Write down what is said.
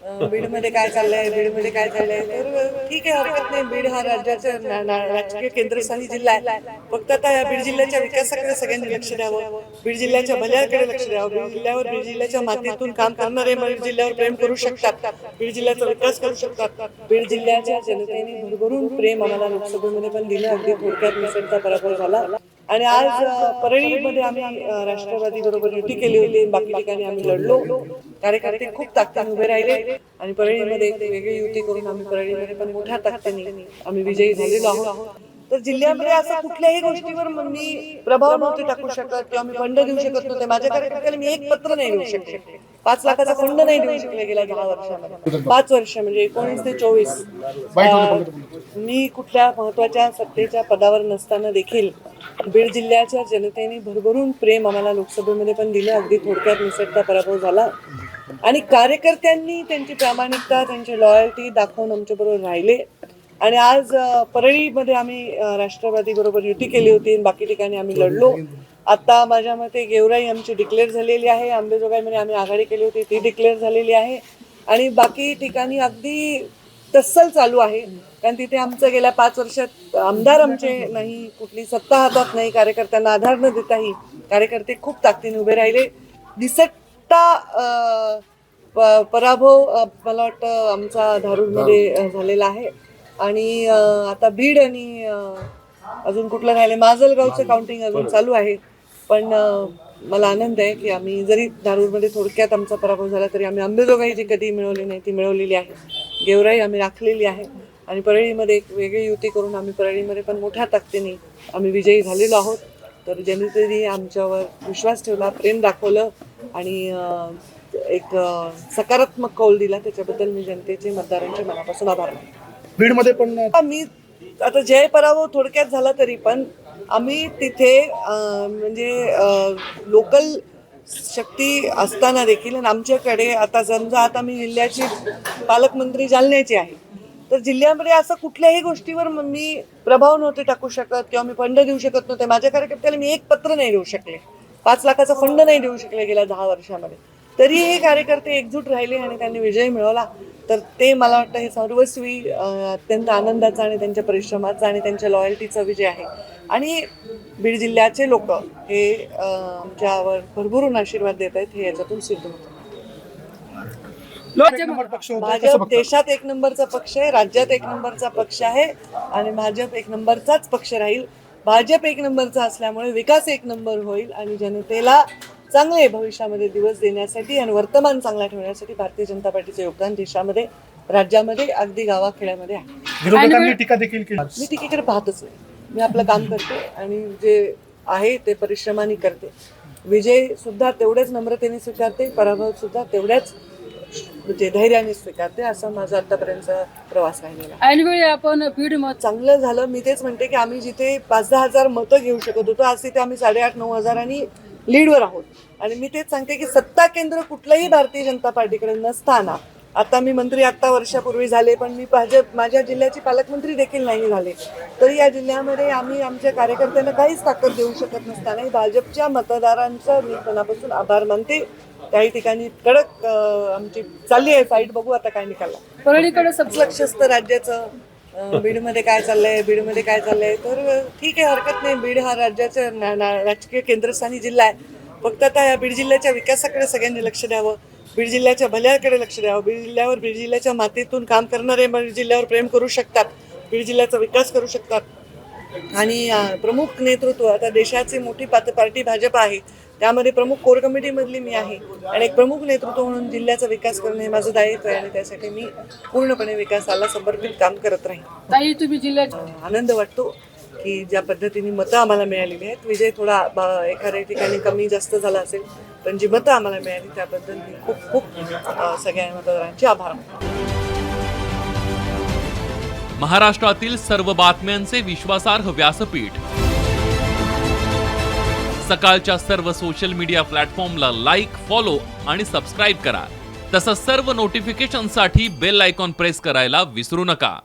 बीडमध्ये काय चाललंय, बीडमध्ये काय चाललंय, तर ठीक आहे, हरकत नाही. बीड हा राज्याचा राजकीय केंद्रस्थानी जिल्हा आहे. फक्त आता या बीड जिल्ह्याच्या विकासाकडे सगळ्यांनी लक्ष द्यावं, बीड जिल्ह्याच्या भल्याकडे लक्ष द्यावं. बीड जिल्ह्यावर, बीड जिल्ह्याच्या मातीतून काम करणारे बीड जिल्ह्यावर प्रेम करू शकतात, बीड जिल्ह्याचा विकास करू शकतात. बीड जिल्ह्याच्या जनतेने भरभरून प्रेम आम्हाला लोकसभेमध्ये पण दिलं. अगदी थोडक्यात मिसळचा पराभव झाला. आणि आज परळीमध्ये आम्ही राष्ट्रवादी बरोबर युती केली होती. बाकी ठिकाणी आम्ही लढलो. कार्यकर्ते खूप ताकदीने उभे राहिले आणि परळीमध्ये एक वेगळी युती करून आम्ही परळीमध्ये पण मोठ्या ताकदीने आम्ही विजयी झालेलो आहोत. तर जिल्ह्यामध्ये असं कुठल्याही गोष्टीवर मी प्रभाव नव्हते टाकू शकत किंवा मी फंड देऊ शकत नव्हते. माझ्या कार्यकर्त्याला मी एक पत्र नाही देऊ शकले. 5 लाखाचा फंड नाही देऊ शकले गेल्या 10 वर्षामध्ये. 5 वर्ष म्हणजे 19 ते 24 मी कुठल्या महत्वाच्या सत्तेच्या पदावर नसताना देखील बीड जिल्ह्याच्या जनतेने भरभरून प्रेम आम्हाला लोकसभेमध्ये पण दिलं. अगदी थोडक्यात मिसळचा पराभव झाला आणि कार्यकर्त्यांनी त्यांची प्रामाणिकता, त्यांची लॉयल्टी दाखवून आमच्याबरोबर राहिले. आणि आज परळीमध्ये आम्ही राष्ट्रवादी बरोबर युती केली होती. बाकी ठिकाणी आम्ही लढलो. आता माझ्या मते गेवराई आमची डिक्लेअर झालेली आहे. आंबेजोगाईमध्ये आम्ही आघाडी केली होती, ती डिक्लेअर झालेली आहे. आणि बाकी ठिकाणी अगदी तस्सल चालू आहे. कारण तिथे आमचं गेल्या 5 वर्षात आमदार आमचे नाही, कुठली सत्ता हातात नाही, कार्यकर्त्यांना आधार न देताही कार्यकर्ते खूप ताकदीने उभे राहिले. दिसट्टा पराभव मला वाटतं आमचा धारूरमध्ये झालेला आहे. आणि आता बीड आणि अजून कुठलं राहिले, माजलगावचं काउंटिंग अजून चालू आहे. पण मला आनंद आहे की आम्ही जरी धारूरमध्ये थोडक्यात आमचा पराभव झाला तरी आम्ही अंबेजोगाई जी कधी मिळवली नाही ती मिळवलेली आहे. गेवराई आम्ही राखलेली आहे. आणि परळीमध्ये एक वेगळी युती करून आम्ही परळीमध्ये पण मोठ्या ताकदीने आम्ही विजयी झालेलो आहोत. तर जनतेने आमच्यावर विश्वास ठेवला, प्रेम दाखवलं आणि एक सकारात्मक कौल दिला. त्याच्याबद्दल मी जनतेचे, मतदारांचे मनापासून आभार मानते. बीडमध्ये पण मी आता जय पराभव थोडक्यात झाला तरी पण आम्ही तिथे म्हणजे लोकल शक्ती असताना देखील आमच्याकडे आता समजा आता मी जिल्ह्याची पालकमंत्री जालन्याची आहे. तर जिल्ह्यामध्ये असं कुठल्याही गोष्टीवर मी प्रभाव नव्हते टाकू शकत किंवा मी फंड देऊ शकत नव्हते. माझ्या कार्यकर्त्याला मी एक पत्र नाही देऊ शकले. 5 लाखाचा फंड नाही देऊ शकले गेल्या 10 वर्षामध्ये. तरी हे कार्यकर्ते एकजूट राहिले आणि त्यांनी विजय मिळवला. तर ते मला वाटतं हे सर्वस्वी अत्यंत आनंदाचा आणि त्यांच्या परिश्रमाचा आणि त्यांच्या लॉयल्टीचा विजय आहे. आणि बीड जिल्ह्याचे लोक हे आमच्यावर भरभरून आशीर्वाद देत आहेत, हे याच्यातून सिद्ध होतं. भाजप देशात 1 नंबरचा पक्ष आहे, राज्यात 1 नंबरचा पक्ष आहे आणि भाजप 1 नंबरचाच पक्ष राहील. भाजप 1 नंबरचा असल्यामुळे विकास 1 नंबर होईल आणि जनतेला चांगले भविष्यामध्ये दिवस देण्यासाठी आणि वर्तमान चांगला ठेवण्यासाठी भारतीय जनता पार्टीचे योगदान देशामध्ये, राज्यामध्ये, अगदी गावाखेड्यामध्ये आहे. विरोधकांनी टीका देखील केली. मी टीकेकडे पाहतच नाही. मी आपलं काम करते आणि जे आहे ते परिश्रमाने करते. विजय सुद्धा तेवढ्याच नम्रतेने स्वीकारते, पराभव सुद्धा तेवढ्याच म्हणजे धैर्याने स्वीकारते. असं माझा आतापर्यंतचा प्रवास राहिलेला. ऐनवेळी आपण बीड चांगलं झालं. मी तेच म्हणते की आम्ही जिथे 5-10 हजार मतं घेऊ शकत होतो, आज तिथे आम्ही 8,500-9 हजारांनी लीडवर आहोत. आणि मी तेच सांगते की सत्ता केंद्र कुठलंही भारतीय जनता पार्टीकडे नसताना, आता मी मंत्री आत्ता वर्षापूर्वी झाले पण मी माझ्या जिल्ह्याची पालकमंत्री देखील नाही झाले, तरी या जिल्ह्यामध्ये आम्ही आमच्या कार्यकर्त्यांना काहीच ताकद देऊ शकत नसताना भाजपच्या मतदारांचा मी मनापासून आभार मानते. काही ठिकाणी कडक आमची चालली आहे फाईट. बघू आता काय निकाला. परळीकडे लक्ष असतं राज्याचं. बीडमध्ये काय चाललंय, बीडमध्ये काय चाललंय, तर ठीक आहे, हरकत नाही. बीड हा राज्याचा राजकीय केंद्रस्थानी जिल्हा आहे. फक्त आता या बीड जिल्ह्याच्या विकासाकडे सगळ्यांनी लक्ष द्यावं, बीड जिल्ह्याच्या भल्याकडे लक्ष द्यावं. बीड जिल्ह्यावर, बीड जिल्ह्याच्या मातीतून काम करणारे बीड जिल्ह्यावर प्रेम करू शकतात, बीड जिल्ह्याचा विकास करू शकतात. आणि प्रमुख नेतृत्व, आता देशाची मोठी पार्टी भाजप आहे, त्यामध्ये प्रमुख कोर कमिटीमधली मी आहे आणि एक प्रमुख नेतृत्व म्हणून जिल्ह्याचा विकास करणे हे माझं दायित्व आहे आणि त्यासाठी मी पूर्णपणे विकासाला समर्पित काम करत राहीन. ताई, तुम्ही जिल्ह्यात आनंद वाटतो की ज्या पद्धतीने मतं आम्हाला मिळालेली आहेत. विजय थोडा एखाद्या ठिकाणी कमी जास्त झाला असेल, पण जी मतं आम्हाला मिळाली त्याबद्दल मी खूप खूप सगळ्या मतदारांचे आभार मानतो. महाराष्ट्रातील सर्व बातम्यांचे विश्वासार्ह व्यासपीठ, सकाळच्या सर्व सोशल मीडिया प्लॅटफॉर्मला लाईक, फॉलो आणि सबस्क्राईब करा. तसंच सर्व नोटिफिकेशनसाठी बेल आयकॉन प्रेस करायला विसरू नका.